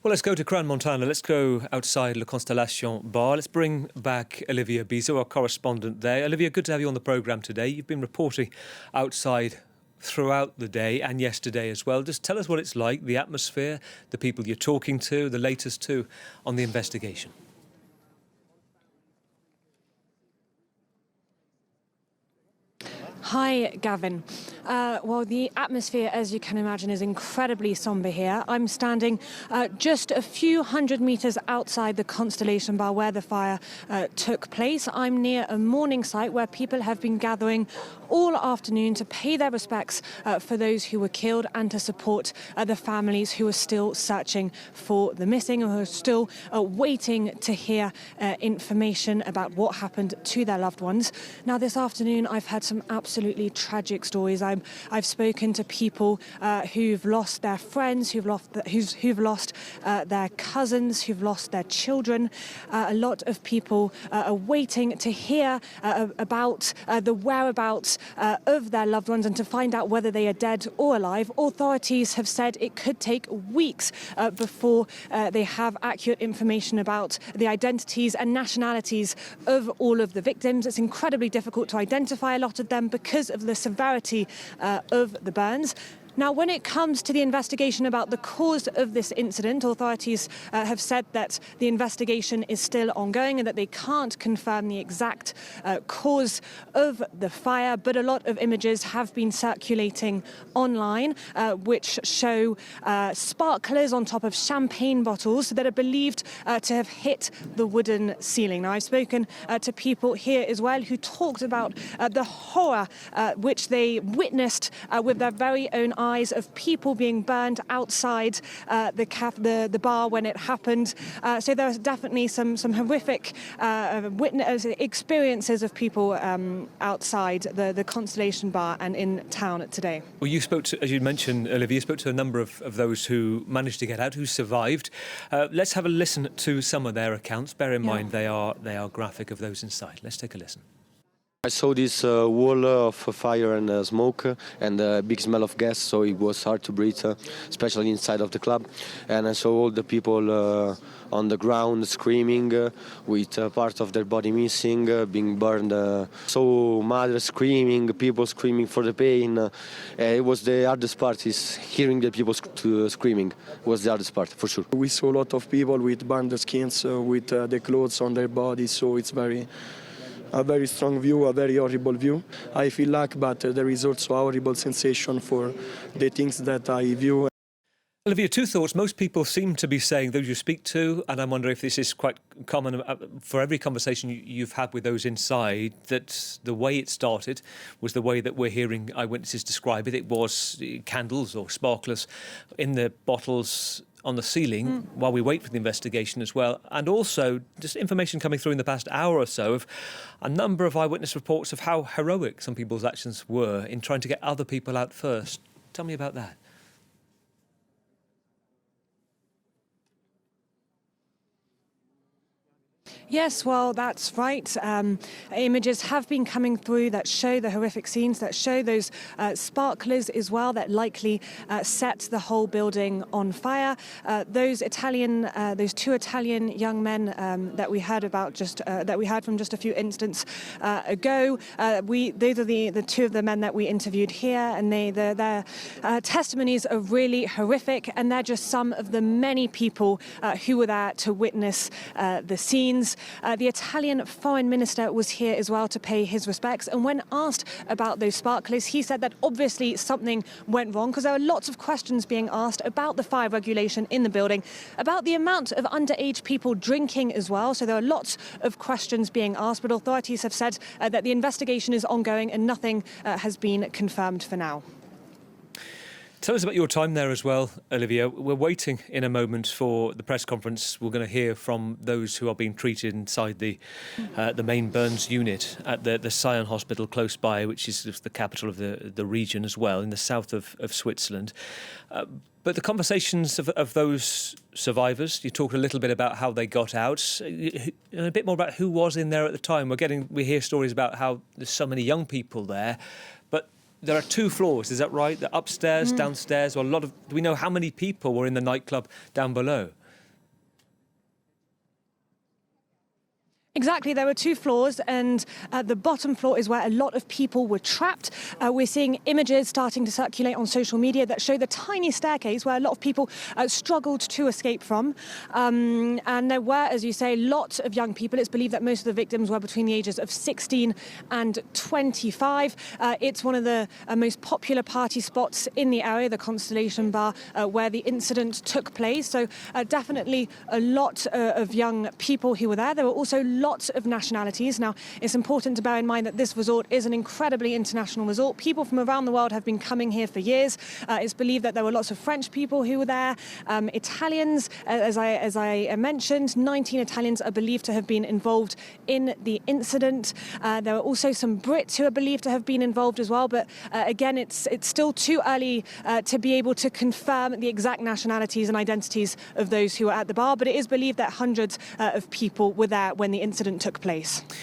Well, let's go to Cransmontana. Let's go outside Le Constellation Bar. Let's bring back Olivia Bizot, our correspondent there. Olivia, good to have you on the programme today. You've been reporting outside throughout the day and yesterday as well. Just tell us what it's like, the atmosphere, the people you're talking to, the latest too on the investigation. Hi, Gavin. Well, the atmosphere, as you can imagine, is incredibly somber here. I'm standing just a few hundred metres outside the Constellation Bar where the fire took place. I'm near a mourning site where people have been gathering all afternoon to pay their respects for those who were killed and to support the families who are still searching for the missing and who are still waiting to hear information about what happened to their loved ones. Now, this afternoon, I've had some absolutely tragic stories. I've spoken to people who've lost their friends, who've lost their cousins, who've lost their children. A lot of people are waiting to hear about the whereabouts of their loved ones and to find out whether they are dead or alive. Authorities have said it could take weeks before they have accurate information about the identities and nationalities of all of the victims. It's incredibly difficult to identify a lot of them because of the severity of the burns. Now, when it comes to the investigation about the cause of this incident, authorities have said that the investigation is still ongoing and that they can't confirm the exact cause of the fire. But a lot of images have been circulating online, which show sparklers on top of champagne bottles that are believed to have hit the wooden ceiling. Now, I've spoken to people here as well who talked about the horror which they witnessed with their very own eyes of people being burned outside the bar when it happened. So there was definitely some horrific experiences of people outside the Constellation Bar and in town today. Well, you spoke to, as you mentioned, Olivia, you spoke to a number of those who managed to get out, who survived. Let's have a listen to some of their accounts. Bear in mind they are graphic of those inside. Let's take a listen. I saw this wall of fire and smoke and a big smell of gas, so it was hard to breathe, especially inside of the club. And I saw all the people on the ground screaming with part of their body missing, being burned. So mothers screaming, people screaming for the pain. It was the hardest part, is hearing the people screaming was the hardest part, for sure. We saw a lot of people with burned skins, with the clothes on their bodies, so it's a very strong view, a very horrible view. I feel lucky, but there is also a horrible sensation for the things that I view. Olivia, two thoughts. Most people seem to be saying, those you speak to, and I wonder if this is quite common for every conversation you've had with those inside, that the way it started was the way that we're hearing eyewitnesses describe it. It was candles or sparklers in the bottles on the ceiling while we wait for the investigation as well. And also just information coming through in the past hour or so of a number of eyewitness reports of how heroic some people's actions were in trying to get other people out first. Tell me about that. Yes, well, that's right. Images have been coming through that show the horrific scenes, that show those sparklers as well, that likely set the whole building on fire. Those two Italian young men that we heard about that we heard from just a few instants ago. Those are the two of the men that we interviewed here, and their testimonies are really horrific, and they're just some of the many people who were there to witness the scenes. The Italian foreign minister was here as well to pay his respects, and when asked about those sparklers, he said that obviously something went wrong, because there are lots of questions being asked about the fire regulation in the building, about the amount of underage people drinking as well. So there are lots of questions being asked, but authorities have said that the investigation is ongoing and nothing has been confirmed for now. Tell us about your time there as well, Olivia. We're waiting in a moment for the press conference. We're going to hear from those who are being treated inside the main burns unit at the Sion Hospital close by, which is the capital of the region as well, in the south of Switzerland. But the conversations of those survivors, you talked a little bit about how they got out, and a bit more about who was in there at the time. We hear stories about how there's so many young people there, but there are two floors, is that right? The upstairs, downstairs, or do we know how many people were in the nightclub down below? Exactly, there were 2 floors, and the bottom floor is where a lot of people were trapped. We're seeing images starting to circulate on social media that show the tiny staircase where a lot of people struggled to escape from. And there were, as you say, lots of young people. It's believed that most of the victims were between the ages of 16 and 25. It's one of the most popular party spots in the area, the Constellation Bar, where the incident took place. So definitely a lot of young people who were there. There were also lots of nationalities. Now, it's important to bear in mind that this resort is an incredibly international resort. People from around the world have been coming here for years. It's believed that there were lots of French people who were there, Italians, as I mentioned. 19 Italians are believed to have been involved in the incident. There were also some Brits who are believed to have been involved as well, but again, it's still too early to be able to confirm the exact nationalities and identities of those who were at the bar, but it is believed that hundreds of people were there when the incident took place.